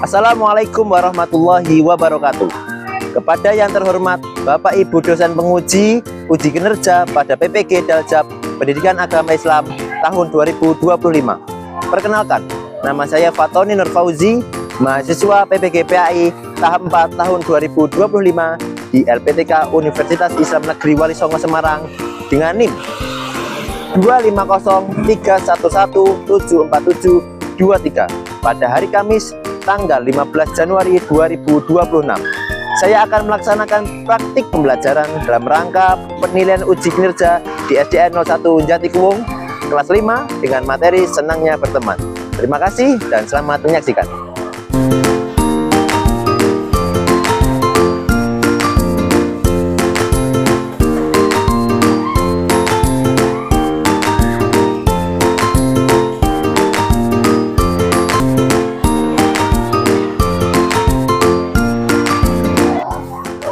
Assalamualaikum warahmatullahi wabarakatuh. Kepada yang terhormat Bapak Ibu dosen penguji uji kinerja pada PPG Daljab Pendidikan Agama Islam tahun 2025. Perkenalkan, nama saya Fatoni Nur Fauzi, mahasiswa PPG PAI tahap 4 tahun 2025 di LPTK Universitas Islam Negeri Wali Songo Semarang dengan NIM 25031174723 pada hari Kamis tanggal 15 Januari 2026. Saya akan melaksanakan praktik pembelajaran dalam rangka penilaian uji kinerja di SDN 01 Jatikuwung kelas 5 dengan materi senangnya berteman. Terima kasih dan selamat menyaksikan.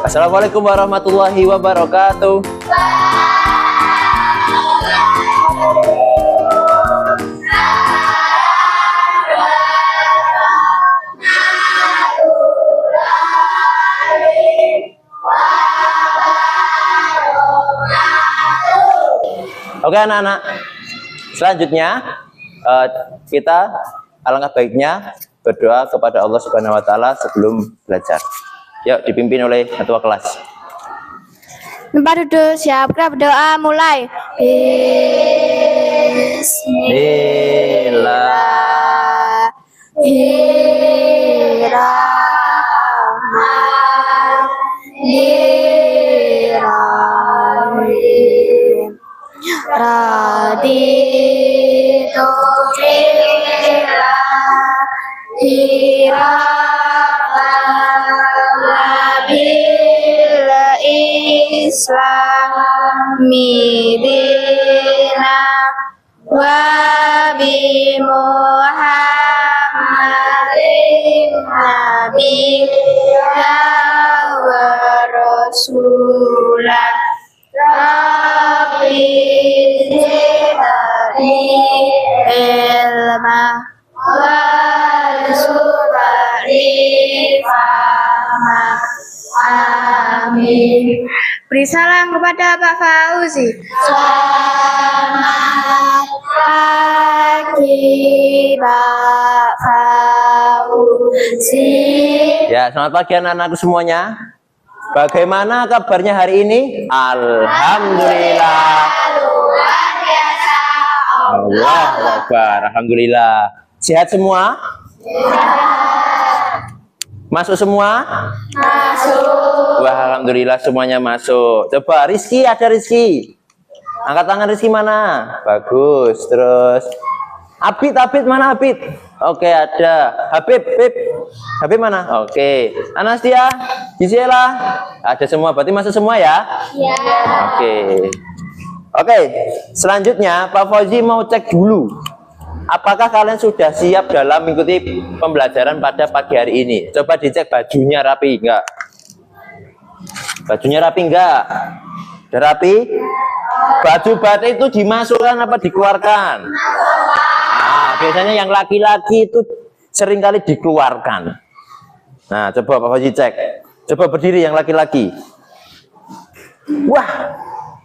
Assalamualaikum warahmatullahi wabarakatuh. Oke anak-anak, selanjutnya kita alangkah baiknya berdoa kepada Allah Subhanahu wa Ta'ala sebelum belajar. Yuk, dipimpin oleh ketua kelas. Tempat duduk, siap, berdoa, mulai. Bismillahirrahmanirrahim. Raditu billahi Islami dina wa bi Muhammadin nabiyya wa rasulah rabbi zidni ilma wa zidni fahma. Amin. Beri salam kepada Pak Fauzi. Selamat pagi Pak Fauzi. Ya, selamat pagi anak-anakku semuanya. Bagaimana kabarnya hari ini? Alhamdulillah. Luar biasa. Allahu Akbar. Alhamdulillah. Sehat semua? Masuk semua? Masuk. Wah, alhamdulillah semuanya masuk. Coba Rizky, ada Rizky. Angkat tangan Rizky mana? Bagus. Terus Abid mana Abid? Oke, ada. Habib mana? Oke. Anastia, Gisela, ada semua. Berarti masuk semua ya? Ya. Oke, selanjutnya Pak Fauzi mau cek dulu. Apakah kalian sudah siap dalam mengikuti pembelajaran pada pagi hari ini? Coba dicek bajunya rapi enggak? Bajunya rapi enggak? Udah rapi? Baju batik itu dimasukkan apa dikeluarkan? Nah, biasanya yang laki-laki itu seringkali dikeluarkan. Nah, coba Pak Fauzi cek. Coba berdiri yang laki-laki. Wah,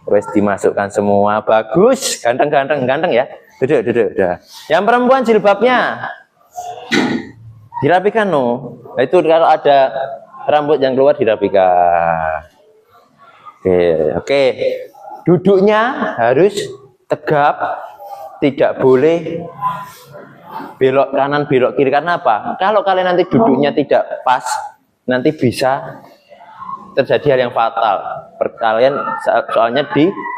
wes dimasukkan semua. Bagus, ganteng ya. Duduk. Udah. Yang perempuan jilbabnya dirapikan no. Nah, itu kalau ada rambut yang keluar dirapikan. Oke. Duduknya harus tegap, tidak boleh belok kanan belok kiri. Karena apa? Kalau kalian nanti duduknya tidak pas, nanti bisa terjadi hal yang fatal. Kalian soalnya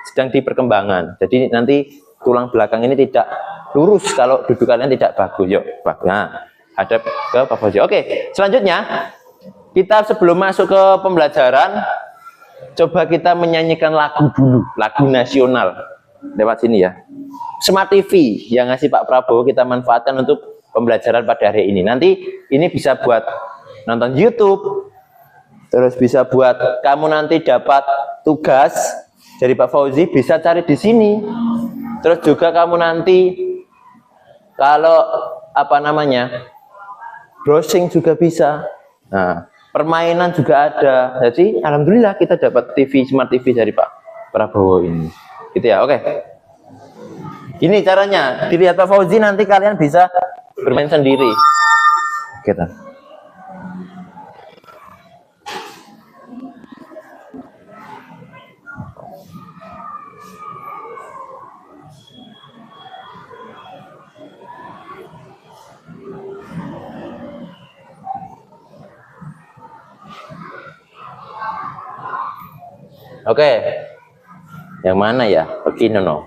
sedang di perkembangan. Jadi nanti tulang belakang ini tidak lurus kalau duduk kalian tidak bagus. Yuk, nah, hadap ke Pak Fauzi. Oke, selanjutnya kita sebelum masuk ke pembelajaran, coba kita menyanyikan lagu dulu, lagu nasional lewat sini ya. Smart TV yang ngasih Pak Prabowo kita manfaatkan untuk pembelajaran pada hari ini. Nanti ini bisa buat nonton YouTube, terus bisa buat kamu nanti dapat tugas dari Pak Fauzi, bisa cari di sini. Terus juga kamu nanti kalau browsing juga bisa. Nah, permainan juga ada. Jadi alhamdulillah kita dapat TV, smart TV dari Pak Prabowo ini. Gitu ya, oke. Ini caranya, dilihat Pak Fauzi, nanti kalian bisa bermain sendiri. Gitu. Oke, yang mana ya? Begini no.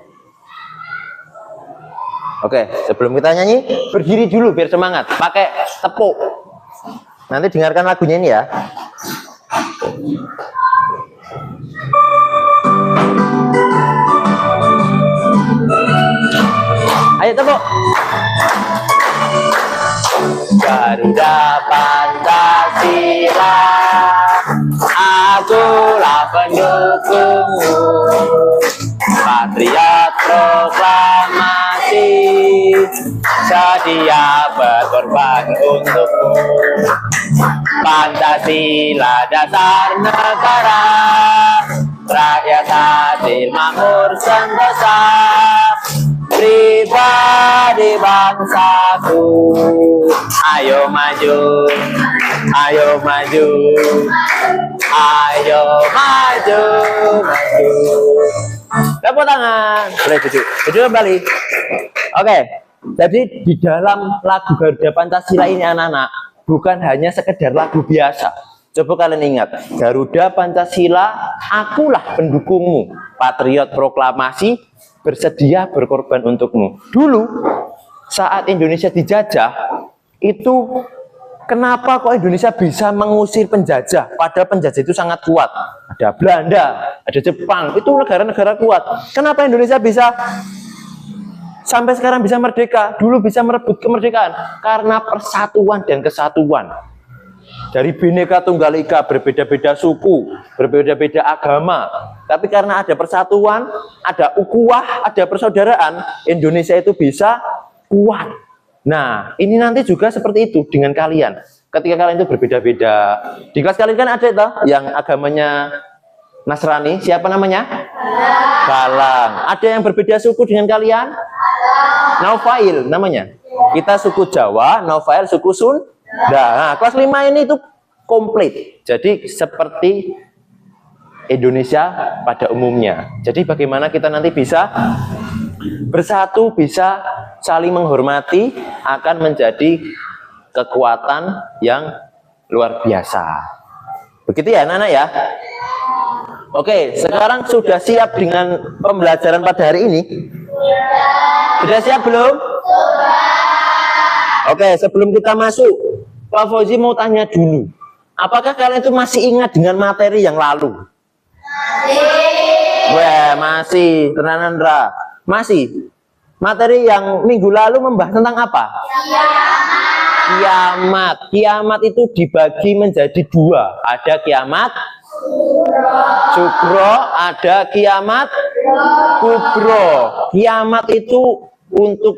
Oke, sebelum kita nyanyi, berdiri dulu biar semangat. Pakai tepuk. Nanti dengarkan lagunya ini ya. Ayo tepuk. Garuda Pancasila, akulah pendukungmu, patriot proklamasi, sedia berkorban untukmu. Pancasila dasar negara, rakyat adil makmur sentosa, pribadi bangsaku. Ayo maju, ayo maju, ayo maju, maju. Tepuk tangan. Boleh duduk. Duduk kembali. Oke. Jadi di dalam lagu Garuda Pancasila ini anak-anak bukan hanya sekedar lagu biasa. Coba kalian ingat, Garuda Pancasila, akulah pendukungmu, patriot proklamasi, bersedia berkorban untukmu. Dulu saat Indonesia dijajah, itu kenapa kok Indonesia bisa mengusir penjajah? Padahal penjajah itu sangat kuat. Ada Belanda, ada Jepang, itu negara-negara kuat. Kenapa Indonesia bisa sampai sekarang bisa merdeka? Dulu bisa merebut kemerdekaan karena persatuan dan kesatuan. Dari Bhinneka Tunggal Ika, berbeda-beda suku, berbeda-beda agama. Tapi karena ada persatuan, ada ukhuwah, ada persaudaraan, Indonesia itu bisa kuat. Nah, ini nanti juga seperti itu dengan kalian. Ketika kalian itu berbeda-beda. Di kelas kalian kan ada itu yang agamanya Nasrani, siapa namanya? Galang. Ada yang berbeda suku dengan kalian? Naufail namanya. Kita suku Jawa, Naufail suku Sunda. Nah, kelas 5 ini itu komplit. Jadi seperti Indonesia pada umumnya. Jadi bagaimana kita nanti bisa bersatu, bisa saling menghormati, akan menjadi kekuatan yang luar biasa. Begitu ya anak-anak ya. Oke, sekarang sudah siap dengan pembelajaran pada hari ini? Sudah siap belum? Oke, sebelum kita masuk, Pak Fauzi mau tanya dulu. Apakah kalian itu masih ingat dengan materi yang lalu? Wah, masih. Tenang-tenang. Masih. Materi yang minggu lalu membahas tentang apa? Kiamat. Kiamat itu dibagi menjadi dua. Ada kiamat sugro, ada kiamat kubro. Kiamat itu untuk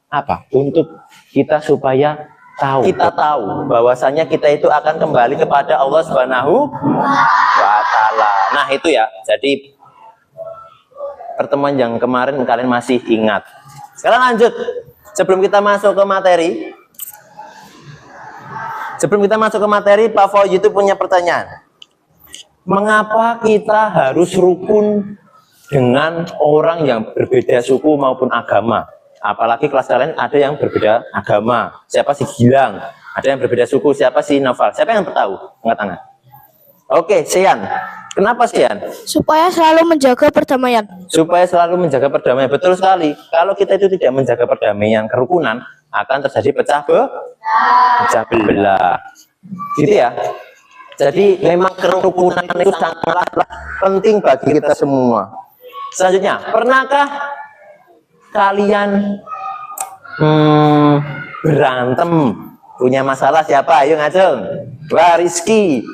apa? Untuk kita supaya tahu. Kita tahu bahwasanya kita itu akan kembali kepada Allah Subhanahu wa Ta'ala. Nah, itu ya. Jadi pertemuan yang kemarin kalian masih ingat. Sekarang lanjut. Sebelum kita masuk ke materi, Pak Fauzi itu punya pertanyaan. Mengapa kita harus rukun dengan orang yang berbeda suku maupun agama? Apalagi kelas kalian ada yang berbeda agama. Siapa si Gilang? Ada yang berbeda suku. Siapa si Noval? Siapa yang tahu? Angkat tangan. Oke, Sean. Kenapa Sean? Supaya selalu menjaga perdamaian. Supaya selalu menjaga perdamaian. Betul sekali. Kalau kita itu tidak menjaga perdamaian, kerukunan, akan terjadi pecah belah. Gitu ya. Jadi memang kerukunan itu sangatlah penting bagi kita semua. Selanjutnya, pernahkah kalian berantem, punya masalah? Siapa? Ayo ngacung. Wah, Rizky.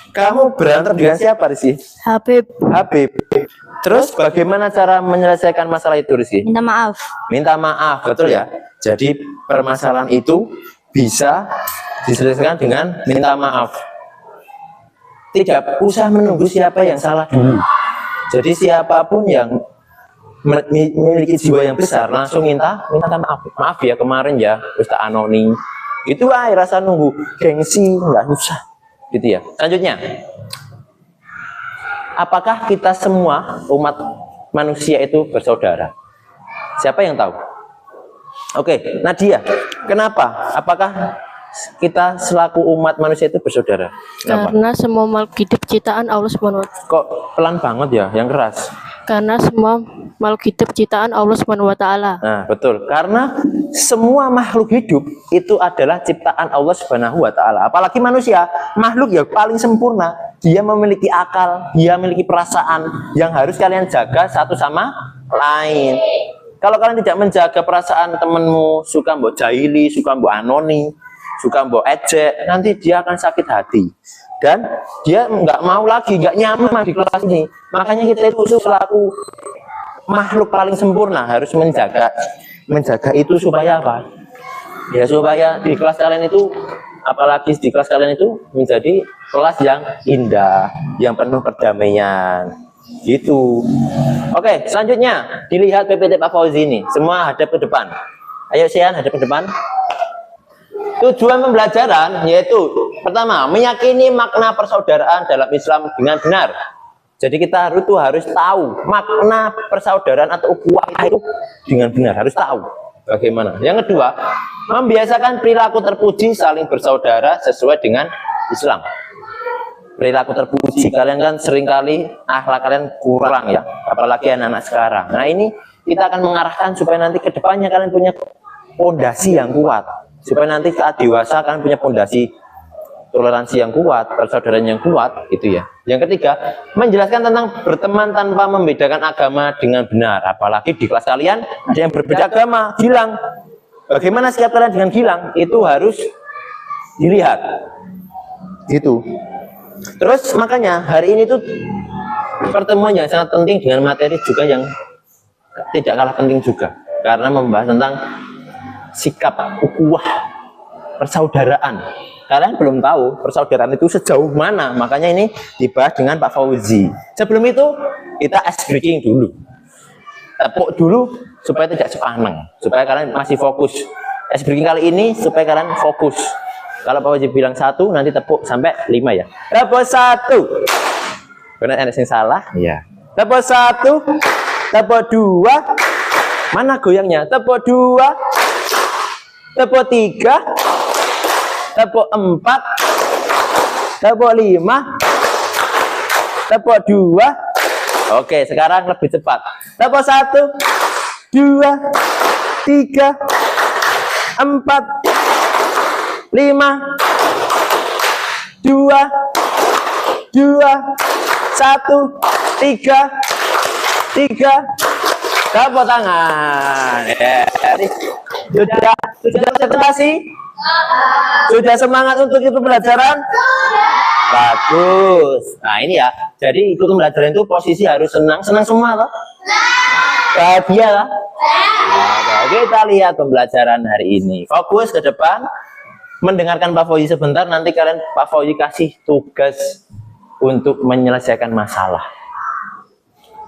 Kamu berantem dengan siapa, Rizky? Habib. Terus bagaimana cara menyelesaikan masalah itu, Rizky? Minta maaf. Minta maaf, betul ya. Jadi permasalahan itu bisa diselesaikan dengan minta maaf. Tidak usah menunggu siapa yang salah dulu. Jadi siapapun yang memiliki jiwa yang besar langsung minta maaf. Maaf ya kemarin ya Ustaz Anoni. Itu rasa nunggu gengsi nggak usah. Gitu ya. Selanjutnya, apakah kita semua umat manusia itu bersaudara? Siapa yang tahu? Oke, Nadia, kenapa? Apakah kita selaku umat manusia itu bersaudara? Kenapa? Karena semua makhluk hidup ciptaan Allah Subhanahu wa Ta'ala. Kok pelan banget ya, yang keras? Karena semua makhluk hidup ciptaan Allah Subhanahu wa Ta'ala. Nah, betul. Karena semua makhluk hidup itu adalah ciptaan Allah Subhanahu wa Ta'ala. Apalagi manusia, makhluk yang paling sempurna. Dia memiliki akal, dia memiliki perasaan yang harus kalian jaga satu sama lain. Kalau kalian tidak menjaga perasaan temanmu, suka mbok jahili, suka mbok anoni, suka mbok ejek, nanti dia akan sakit hati. Dan dia nggak mau lagi, nggak nyaman di kelas ini. Makanya kita itu selaku makhluk paling sempurna harus menjaga itu supaya apa? Ya supaya di kelas kalian itu, apalagi di kelas kalian itu menjadi kelas yang indah, yang penuh perdamaian. Gitu. Oke, selanjutnya dilihat PPT Pak Fauzi ini. Semua hadap ke depan. Ayo Sian, hadap ke depan. Tujuan pembelajaran yaitu pertama, meyakini makna persaudaraan dalam Islam dengan benar. Jadi kita harus tahu makna persaudaraan atau ukhuwah itu dengan benar, harus tahu bagaimana. Yang kedua, membiasakan perilaku terpuji saling bersaudara sesuai dengan Islam. Perilaku terpuji, kalian kan seringkali akhlak kalian kurang ya, apalagi anak-anak sekarang. Nah ini kita akan mengarahkan supaya nanti ke depannya kalian punya fondasi yang kuat, supaya nanti saat dewasa kalian punya fondasi toleransi yang kuat, persaudaraan yang kuat, itu ya. Yang ketiga, menjelaskan tentang berteman tanpa membedakan agama dengan benar, apalagi di kelas kalian ada yang berbeda agama, Gilang. Bagaimana sikap kalian dengan Gilang? Itu harus dilihat. Gitu. Terus makanya hari ini tuh pertemuan yang sangat penting dengan materi juga yang tidak kalah penting juga, karena membahas tentang sikap ukhuwah persaudaraan. Kalian belum tahu persaudaraan itu sejauh mana, makanya ini dibahas dengan Pak Fauzi. Sebelum itu kita ice breaking dulu, tepuk dulu supaya tidak sepaneng, supaya kalian masih fokus. Ice breaking kali ini supaya kalian fokus. Kalau Pak Fauzi bilang 1, nanti tepuk sampai 5 ya. Tepuk 1. Benar ada yang salah? Iya. Tepuk 1, tepuk 2. Mana goyangnya? Tepuk 2, tepuk 3, tepuk 4, tepuk 5, tepuk 2. Oke, sekarang lebih cepat. Tepuk 1, 2, 3, 4, 5, 2, 1, 3. Tepuk tangan. Ya. Sudah konsentrasi? Sudah semangat untuk ikut pembelajaran? Bagus. Nah ini ya, jadi ikut pembelajaran itu posisi harus senang semua loh. Bahagia lah. Nah, kita lihat pembelajaran hari ini. Fokus ke depan. Mendengarkan Pak Fauzi sebentar, nanti kalian Pak Fauzi kasih tugas untuk menyelesaikan masalah.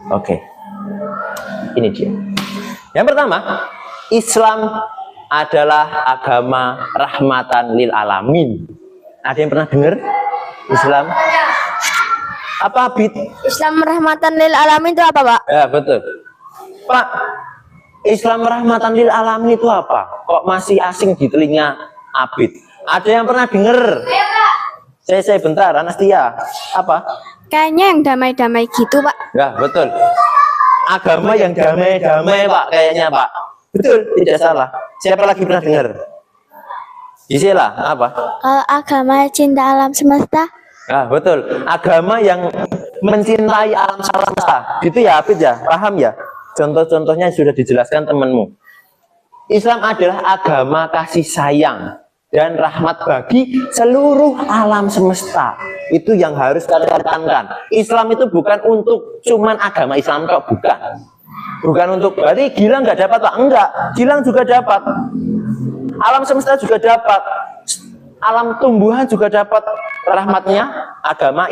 Oke. Ini dia. Yang pertama, Islam adalah agama rahmatan lil alamin. Ada yang pernah dengar Islam? Apa, Abid? Islam rahmatan lil alamin itu apa, Pak? Ya, betul. Pak, Islam rahmatan lil alamin itu apa? Kok masih asing di telinga Abid? Ada yang pernah dengar? Saya bentar, Anastia. Apa? Kayaknya yang damai-damai gitu, Pak. Ya, betul. Agama yang damai-damai, Pak, kayaknya, Pak. Betul, tidak salah. Siapa lagi pernah dengar? Gisela, apa? Kalau agama cinta alam semesta. Nah, betul. Agama yang mencintai alam semesta. Gitu ya, Abid ya? Paham ya? Contoh-contohnya sudah dijelaskan temanmu. Islam adalah agama kasih sayang dan rahmat bagi seluruh alam semesta. Itu yang harus kalian tekankan. Islam itu bukan untuk cuman agama Islam kok, bukan. Bukan untuk berarti Gilang nggak dapat, Pak. Enggak, Gilang juga dapat. Alam semesta juga dapat, alam tumbuhan juga dapat rahmatnya agama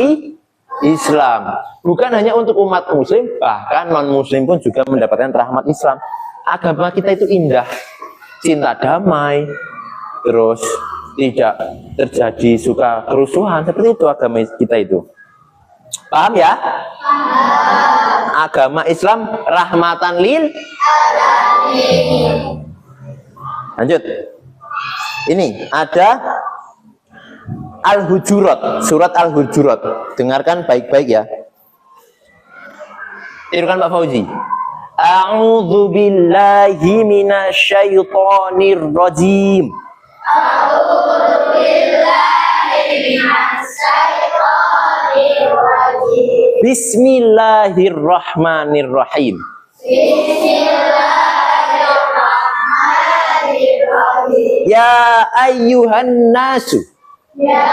Islam. Bukan hanya untuk umat muslim, bahkan non muslim pun juga mendapatkan rahmat Islam. Agama kita itu indah, cinta damai, terus tidak terjadi suka kerusuhan. Seperti itu agama kita itu. Paham ya? Agama Islam rahmatan lil alamin. Lanjut. Ini ada Al-Hujurat, surat Al-Hujurat. Dengarkan baik-baik ya. Tirukan Pak Fauzi. A'udzu billahi minasyaitonir rajim. A'udzu billahi minasyaitonir rajim. Bismillahirrahmanirrahim. Bismillahirrahmanirrahim. Ya ayyuhan nasu. Ya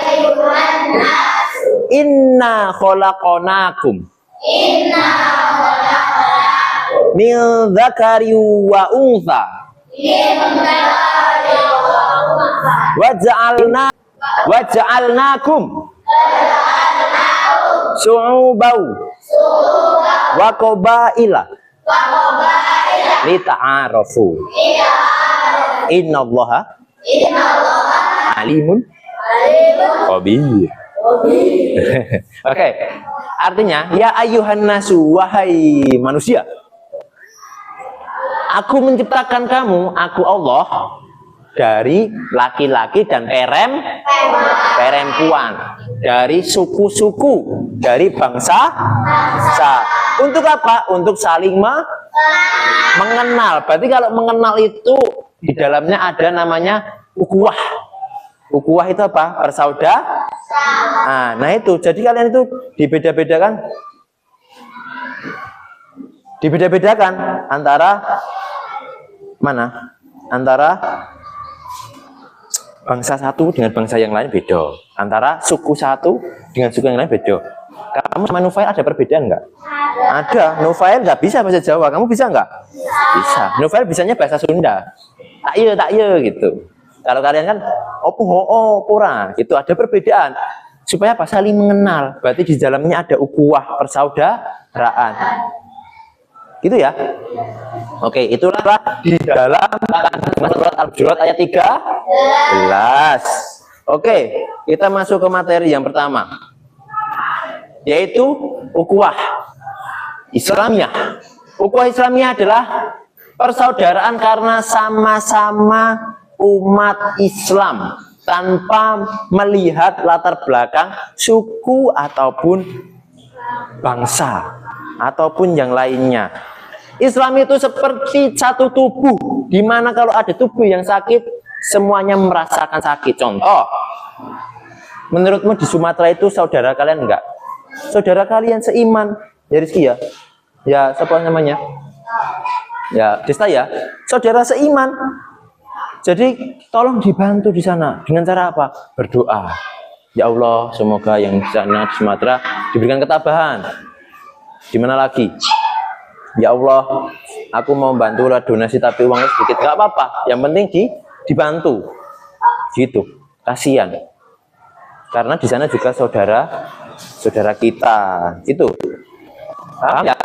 ayyuhan nasu. Inna khalaqnakum. Inna khalaqnakum. Min dzakari wa untha. Min dzakari wa untha. Waja'alnakum. Su'ubau. Wa qabaila. Lita'arafu. Innallaha alimun khabir. Oke. Artinya, ya ayyuhan nasu, wahai manusia. Aku menciptakan kamu, aku Allah, dari laki-laki dan perempuan, dari suku-suku, dari bangsa. Untuk apa? Untuk saling mengenal. Berarti kalau mengenal itu di dalamnya ada namanya ukhuwah. Ukhuwah itu apa? Persaudaraan. Nah itu. Jadi kalian itu dibedakan antara mana? Antara bangsa satu dengan bangsa yang lain beda. Antara suku satu dengan suku yang lain beda. Kamu sama Nufail ada perbedaan nggak? Ada. Nufail nggak bisa bahasa Jawa. Kamu bisa nggak? Bisa. Nufail bisanya bahasa Sunda. Tak iya gitu. Kalau kalian kan pura gitu, ada perbedaan. Supaya apa? Saling mengenal. Berarti di dalamnya ada ukhuwah, persaudaraan. Gitu ya. Oke, itulah di dalam surat Al-Hujurat ayat 13. Oke, kita masuk ke materi yang pertama, yaitu ukhuwah Islamiyah. Ukhuwah Islamiyah adalah persaudaraan karena sama-sama umat Islam tanpa melihat latar belakang suku ataupun bangsa ataupun yang lainnya. Islam itu seperti satu tubuh, di mana kalau ada tubuh yang sakit, semuanya merasakan sakit. Contoh, menurutmu di Sumatera itu saudara kalian enggak? Saudara kalian seiman, ya Rizky ya? Ya, siapa namanya? Ya, Desta ya? Saudara seiman. Jadi, tolong dibantu di sana. Dengan cara apa? Berdoa. Ya Allah, semoga yang di sana di Sumatera diberikan ketabahan. Di mana lagi? Ya Allah, aku mau bantu lah donasi tapi uangnya sedikit. Gak apa-apa, yang penting dibantu. Gitu, kasihan. Karena di sana juga saudara kita. Itu. Paham ya?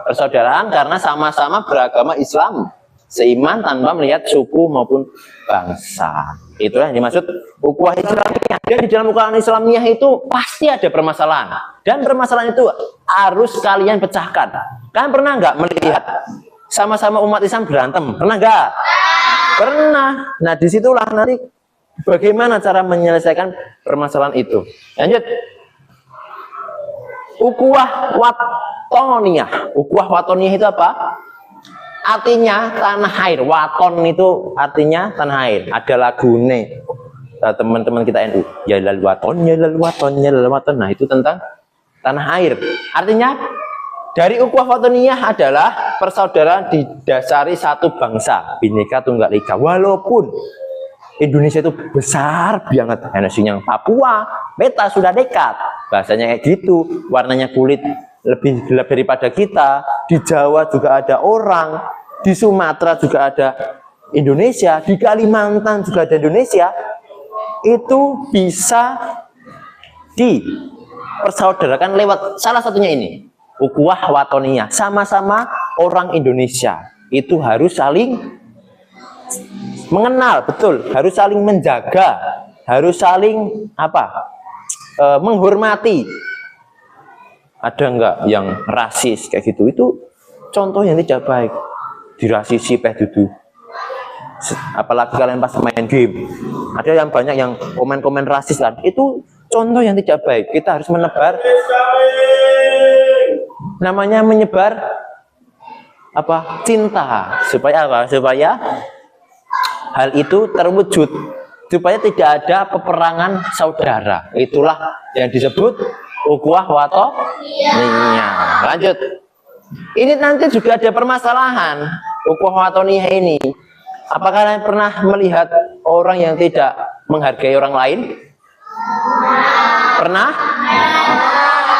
Persaudaraan karena sama-sama beragama Islam. Seiman tanpa melihat suku maupun bangsa. Itulah yang dimaksud ukhuwah Islamiyah. Dan di dalam ukhuwah Islamiyah itu pasti ada permasalahan. Dan permasalahan itu harus kalian pecahkan. Kalian pernah nggak melihat sama-sama umat Islam berantem? Pernah nggak? Pernah. Nah disitulah nanti bagaimana cara menyelesaikan permasalahan itu. Lanjut. Ukhuwah watoniyah. Ukhuwah watoniyah itu apa? Artinya tanah air. Waton itu artinya tanah air. Ada lagune teman-teman kita NU. Ya lal waton, ya lal waton, ya lal waton. Nah itu tentang tanah air. Artinya dari ukhuwah watoniyah adalah persaudaraan didasari satu bangsa, Bhinneka Tunggal Ika. Walaupun Indonesia itu besar banget, yang Papua, peta sudah dekat, bahasanya kayak gitu, warnanya kulit lebih gelap daripada kita. Di Jawa juga ada orang, di Sumatera juga ada Indonesia, di Kalimantan juga ada Indonesia, itu bisa dipersaudarakan lewat salah satunya ini, ukhuwah watoniyah, sama-sama orang Indonesia. Itu harus saling mengenal, betul, harus saling menjaga, harus saling menghormati. Ada enggak yang rasis kayak gitu? Itu contoh yang tidak baik. Dirasisi dudu. Apalagi kalian pas main game, ada yang banyak yang komen-komen rasis kan. Itu contoh yang tidak baik. Kita harus menebar, namanya menyebar cinta, supaya supaya hal itu terwujud, supaya tidak ada peperangan saudara. Itulah yang disebut ukhuwah watoniyah. Lanjut. Ini nanti juga ada permasalahan ukhuwah watoniyah ini. Apakah kalian pernah melihat orang yang tidak menghargai orang lain? Pernah?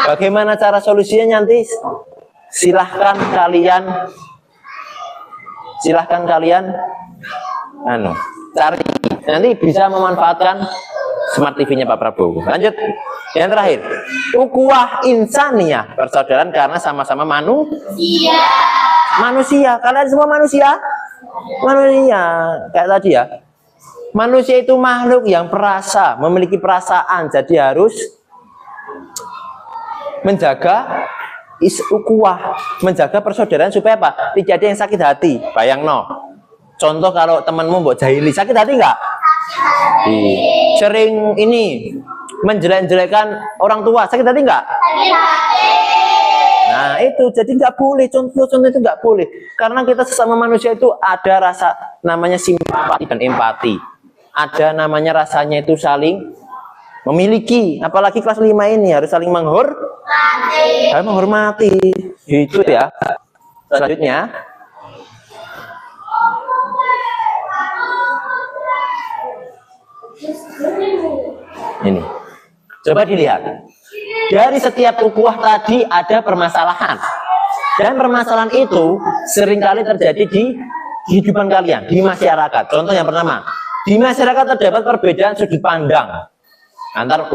Bagaimana cara solusinya nanti? Silahkan kalian cari. Nanti bisa memanfaatkan Smart TV-nya Pak Prabowo. Lanjut. Yang terakhir, ukhuwah insaniyah, persaudaraan karena sama-sama manusia. Kalian semua manusia, kayak tadi ya. Manusia itu makhluk yang memiliki perasaan, jadi harus menjaga ukhuwah, menjaga persaudaraan supaya apa? Tidak ada yang sakit hati. Bayangno. Contoh kalau temanmu mbok jahili, sakit hati enggak? Sering ini menjelek-jelekan orang tua, sakit hati enggak? Nah itu jadi nggak boleh, contoh itu nggak boleh, karena kita sesama manusia itu ada rasa namanya simpati dan empati, ada namanya rasanya itu saling memiliki, apalagi kelas 5 ini harus saling menghormati, itu ya. Selanjutnya ini, coba dilihat. Dari setiap ukhuwah tadi ada permasalahan. Dan permasalahan itu seringkali terjadi di kehidupan kalian, di masyarakat. Contoh yang pertama, di masyarakat terdapat perbedaan sudut pandang antar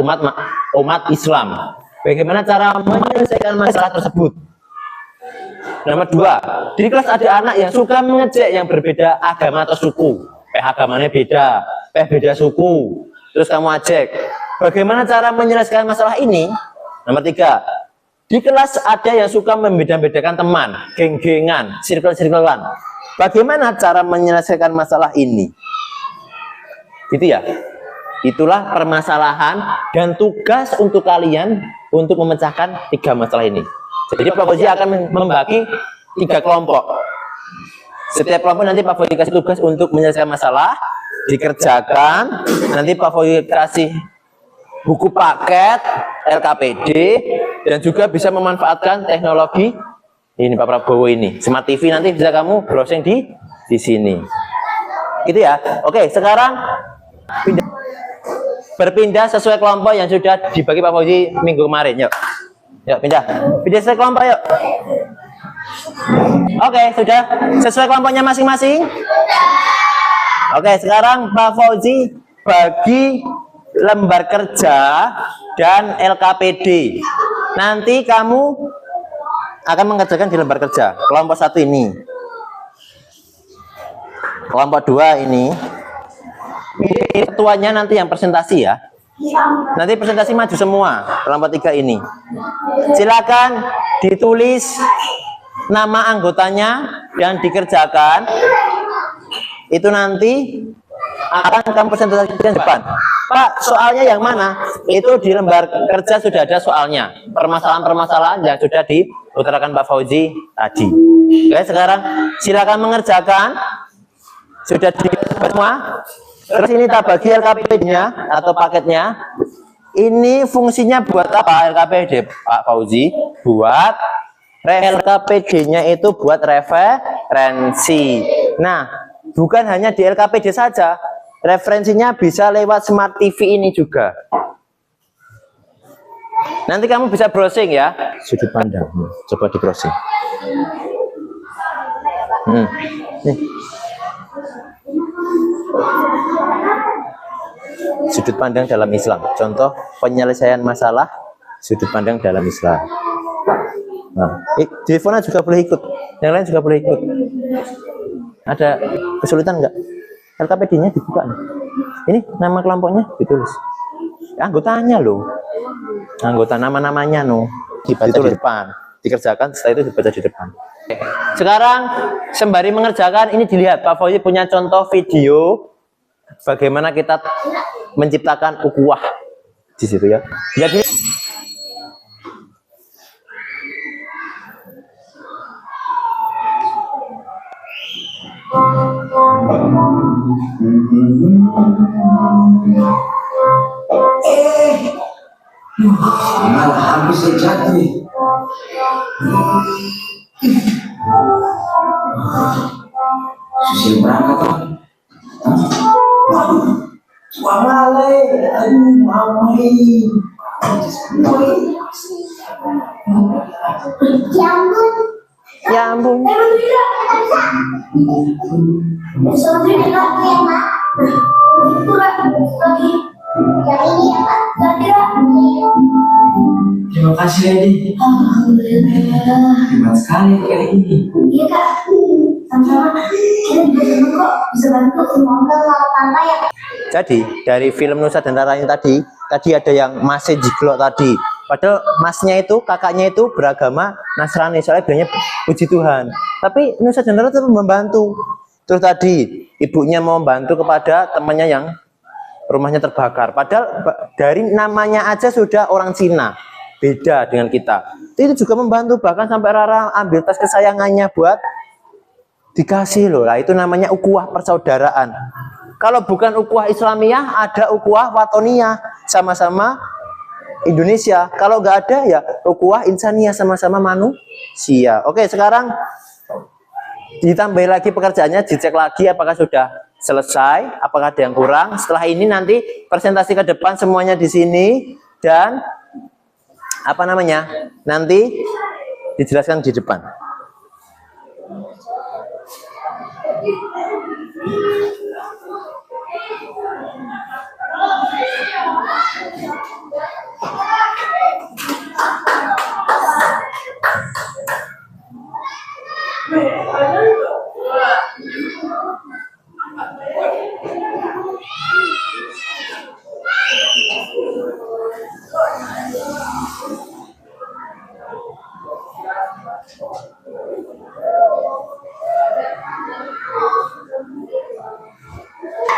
umat Islam. Bagaimana cara menyelesaikan masalah tersebut? Nomor 2, di kelas ada anak yang suka mengejek yang berbeda agama atau suku. Agamanya beda, beda suku. Terus kamu ajak. Bagaimana cara menyelesaikan masalah ini? Nomor 3, di kelas ada yang suka membeda-bedakan teman, geng-gengan, circle-circlean. Bagaimana cara menyelesaikan masalah ini? Gitu ya. Itulah permasalahan dan tugas untuk kalian untuk memecahkan 3 masalah ini. Jadi Pak Fauzi akan membagi 3 kelompok. Setiap kelompok nanti Pak Fauzi kasih tugas untuk menyelesaikan masalah, dikerjakan. Nanti Pak Fauzi kasih buku paket LKPD dan juga bisa memanfaatkan teknologi ini Pak Prabowo ini, Smart TV, nanti bisa kamu browsing di sini. Gitu ya. Oke, sekarang berpindah sesuai kelompok yang sudah dibagi Pak Fauzi minggu kemarin. Yuk pindah sesuai kelompok yuk. Oke, sudah sesuai kelompoknya masing-masing. Oke, sekarang Pak Fauzi bagi lembar kerja dan LKPD. Nanti kamu akan mengerjakan di lembar kerja. Kelompok 1 ini, kelompok 2 ini ketuanya nanti yang presentasi ya. Nanti presentasi maju semua. Kelompok 3 ini, silakan ditulis nama anggotanya yang dikerjakan. Itu nanti akan kamu presentasikan depan. Pak, soalnya yang mana? Itu di lembar kerja sudah ada soalnya. Permasalahan-permasalahan yang sudah diutarakan Pak Fauzi tadi. Oke, sekarang silakan mengerjakan. Sudah di semua. Terus ini kita bagi LKPD-nya atau paketnya. Ini fungsinya buat apa LKPD, Pak Fauzi? Buat LKPD-nya itu buat referensi. Nah, bukan hanya di LKPD saja. Referensinya bisa lewat Smart TV ini juga. Nanti kamu bisa browsing ya. Sudut pandang. Coba di browsing. sudut pandang dalam Islam. Contoh penyelesaian masalah sudut pandang dalam Islam. Nah, Devona juga boleh ikut. Yang lain juga boleh ikut. Ada kesulitan enggak? LKPD-nya dibuka nih. Ini nama kelompoknya ditulis. Anggotanya loh. Anggota nama-namanya dibaca di depan. Dikerjakan, setelah itu dibaca di depan. Oke. Sekarang sembari mengerjakan ini dilihat Pak Fauzi punya contoh video bagaimana kita menciptakan ukhuwah di situ ya. Jadi malah habis jatuh. Susil berangkat tuh. Tua malai, aduh mamai. ya ampun. Terima kasih Lady. Alhamdulillah. Hebat sekali kali ini. Iya kak, sama-sama. Kita juga senang kok bisa bantu semoga tangga ya. Jadi dari film Nusa dan Raranya tadi ada yang masih jiglok tadi. Padahal masnya itu, kakaknya itu beragama Nasrani, soalnya bilangnya puji Tuhan. Tapi Nusa dan Raranya tetap membantu. Terus tadi ibunya mau membantu kepada temannya yang rumahnya terbakar. Padahal dari namanya aja sudah orang Cina, beda dengan kita. Itu juga membantu, bahkan sampai Rara ambil tas kesayangannya buat dikasih loh. Lah itu namanya ukhuwah persaudaraan. Kalau bukan ukhuwah Islamiyah, ada ukhuwah Watoniyah, sama-sama Indonesia. Kalau nggak ada ya ukhuwah Insaniyah, sama-sama manusia. Oke, sekarang ditambah lagi pekerjaannya, dicek lagi apakah sudah selesai, apakah ada yang kurang. Setelah ini nanti presentasi ke depan semuanya di sini dan nanti dijelaskan di depan.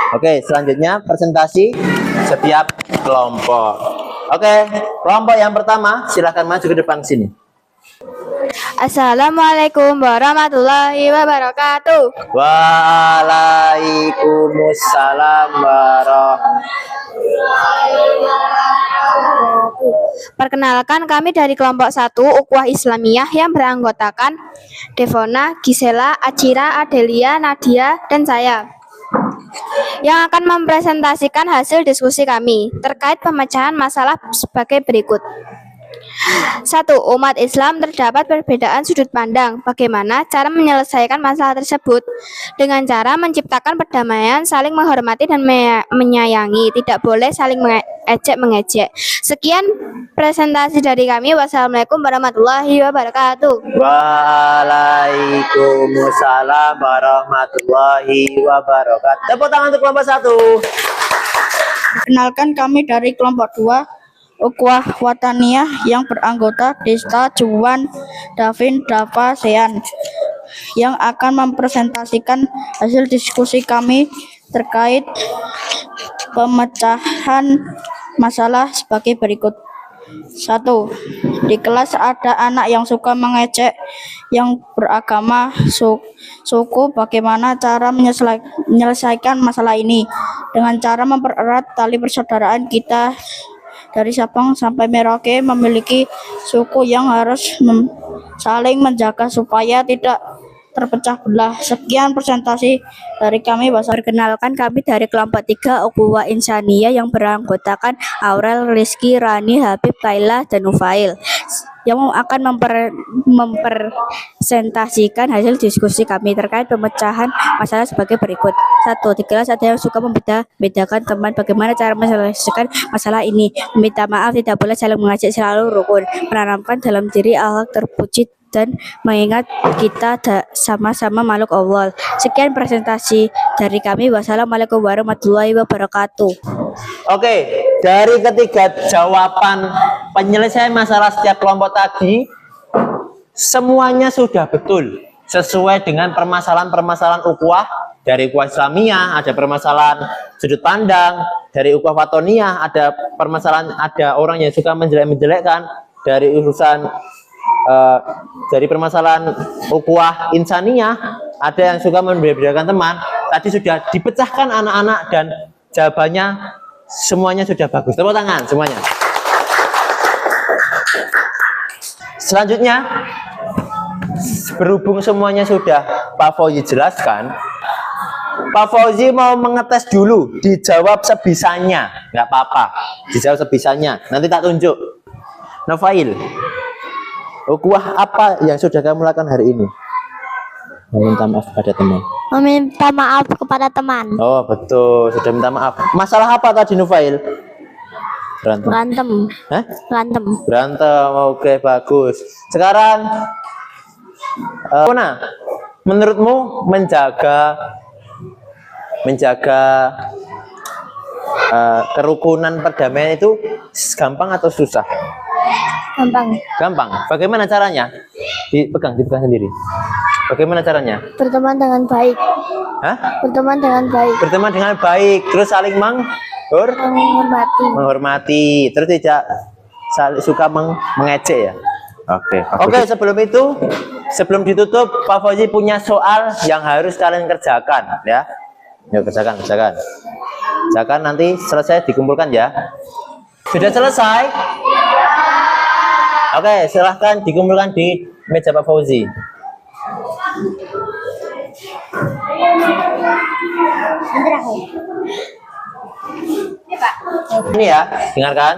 Oke, selanjutnya presentasi setiap kelompok. Oke, kelompok yang pertama silahkan maju ke depan sini. Assalamualaikum warahmatullahi wabarakatuh. Waalaikumsalam warahmatullahi wabarakatuh. Perkenalkan, kami dari kelompok 1 Ukhuwah Islamiyah yang beranggotakan Devona, Gisela, Acira, Adelia, Nadia, dan saya, yang akan mempresentasikan hasil diskusi kami terkait pemecahan masalah sebagai berikut. 1. Umat Islam terdapat perbedaan sudut pandang. Bagaimana cara menyelesaikan masalah tersebut? Dengan cara menciptakan perdamaian, saling menghormati dan menyayangi. Tidak boleh saling mengejek. Sekian presentasi dari kami. Wassalamualaikum warahmatullahi wabarakatuh. Waalaikumsalam warahmatullahi wabarakatuh. Tepuk tangan untuk kelompok 1. Perkenalkan, kami dari kelompok 2 Ukhuwah Wataniyah yang beranggota Desta, Juwan, Davin, Dava, Sean, yang akan mempresentasikan hasil diskusi kami terkait pemecahan masalah sebagai berikut. 1. Di kelas ada anak yang suka mengejek yang beragama suku. Bagaimana cara menyelesaikan masalah ini? Dengan cara mempererat tali persaudaraan kita. Dari Sabang sampai Merauke memiliki suku yang harus saling menjaga supaya tidak terpecah belah. Sekian presentasi dari kami. Perkenalkan, kami dari kelompok 3 Ukhuwah Insaniyah yang beranggotakan Aurel, Rizky, Rani, Habib, Kaila, dan Nufail. mempresentasikan hasil diskusi kami terkait pemecahan masalah sebagai berikut. 1. Di kelas ada yang suka membeda-bedakan teman. Bagaimana cara menyelesaikan masalah ini? Meminta maaf, tidak boleh saling mengajak, selalu rukun. Menanamkan dalam diri akhlak terpuji dan mengingat kita sama-sama makhluk Allah. Sekian presentasi dari kami. Wassalamualaikum warahmatullahi wabarakatuh. Oke, dari ketiga jawaban penyelesaian masalah setiap kelompok tadi, semuanya sudah betul sesuai dengan permasalahan-permasalahan ukhuwah. Dari ukhuwah Islamiyah ada permasalahan sudut pandang, dari ukhuwah Watoniyah ada permasalahan, ada orang yang suka menjelek-menjelekkan, dari urusan dari permasalahan ukhuwah insaniyah ada yang suka membedakan teman. Tadi sudah dipecahkan anak-anak dan jawabannya semuanya sudah bagus. Tepuk tangan semuanya. Selanjutnya, berhubung semuanya sudah Pak Fauzi jelaskan, Pak Fauzi mau mengetes dulu, dijawab sebisanya, nggak apa-apa, dijawab sebisanya. Nanti tak tunjuk. Nofail, ukhuwah apa yang sudah kamu lakukan hari ini? Meminta maaf kepada teman. Meminta maaf kepada teman. Oh betul, sudah minta maaf. Masalah apa tadi Nufail? Berantem. Berantem. Hah? Berantem. Berantem, oke bagus. Sekarang, Mona, menurutmu menjaga kerukunan perdamaian itu gampang atau susah? Gampang. Gampang. Bagaimana caranya? Dipegang sendiri. Bagaimana caranya? Berteman dengan baik. Hah? Berteman dengan baik. Berteman dengan baik, terus saling Menghormati. menghormati, terus tidak suka mengejek ya. Oke, sebelum ditutup, Pak Fauzi punya soal yang harus kalian kerjakan ya. Yuk kerjakan. Kerjakan, nanti selesai dikumpulkan ya. Sudah selesai? Oke, silahkan dikumpulkan di meja Pak Fauzi. Ini ya, dengarkan.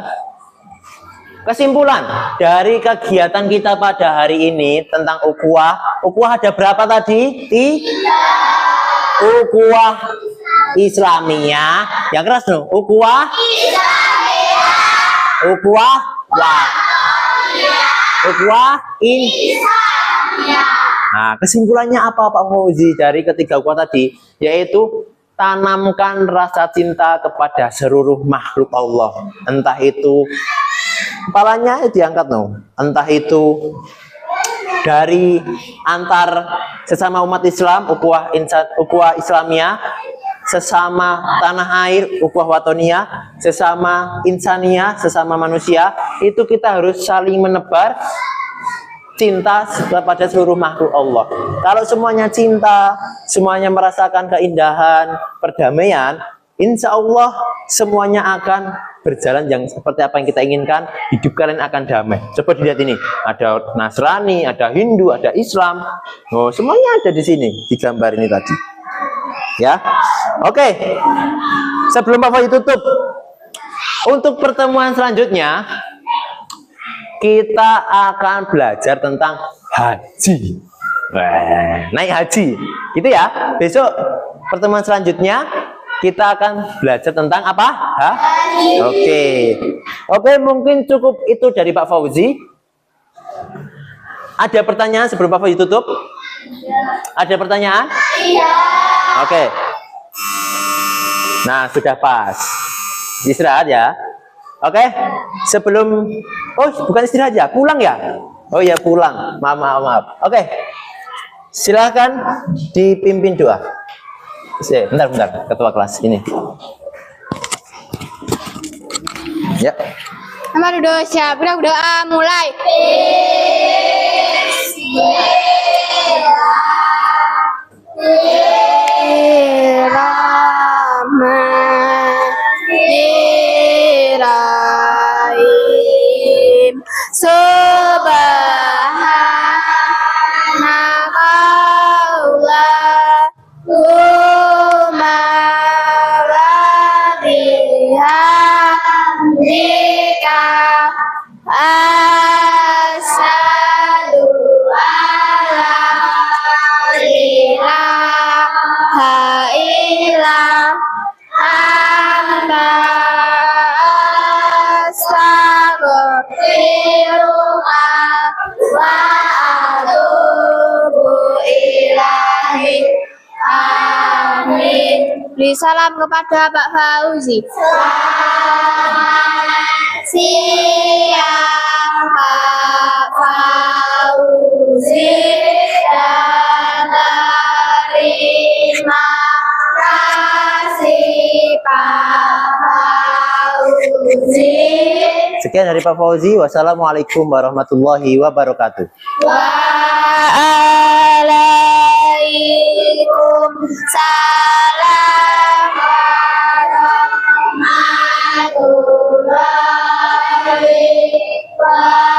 Kesimpulan dari kegiatan kita pada hari ini tentang ukhuwah. Ukhuwah ada berapa tadi? Ukhuwah Islamiyah. Yang keras dong. Ukhuwah Islamiyah. Ukhuwah Islamiyah. Nah, kesimpulannya apa Pak Fauzi dari ketiga ukhuwah tadi? Yaitu tanamkan rasa cinta kepada seluruh makhluk Allah. Entah itu kepalanya diangkat entah itu dari antar sesama umat Islam, ukhuwah Islamiyah, sesama tanah air, ukhuwah Watoniyah, sesama insaniyah, sesama manusia, itu kita harus saling menebar cinta kepada seluruh makhluk Allah. Kalau semuanya cinta, semuanya merasakan keindahan, perdamaian, insya Allah semuanya akan berjalan yang seperti apa yang kita inginkan. Hidup kalian akan damai. Coba dilihat ini, ada Nasrani, ada Hindu, ada Islam. Oh, semuanya ada di sini di gambar ini tadi. Ya, oke. Sebelum Pak Fauzi tutup, untuk pertemuan selanjutnya kita akan belajar tentang haji. Naik haji, gitu ya. Besok pertemuan selanjutnya kita akan belajar tentang apa? Oke, mungkin cukup itu dari Pak Fauzi. Ada pertanyaan sebelum Pak Fauzi tutup? Ada pertanyaan? Iya. Oke. Nah, sudah pas. Istirahat ya. Oke. Sebelum bukan istirahat ya, pulang ya? Oh ya, pulang. Maaf. Oke. Silakan dipimpin doa. Bentar, ketua kelas ini. Ya. Nomor dua siap, doa mulai. Bismillahirrahmanirrahim. Subhanakallahumma wa bihamdika anta astaghfiruka wa atubu ilaik. Amin. Beri salam kepada Pak Fauzi. Selamat siang Pak Fauzi, dan terima kasih Pak Fauzi. Sekian dari Pak Fauzi. Wassalamualaikum warahmatullahi wabarakatuh. Waalaikumsalam warahmatullahi wabarakatuh.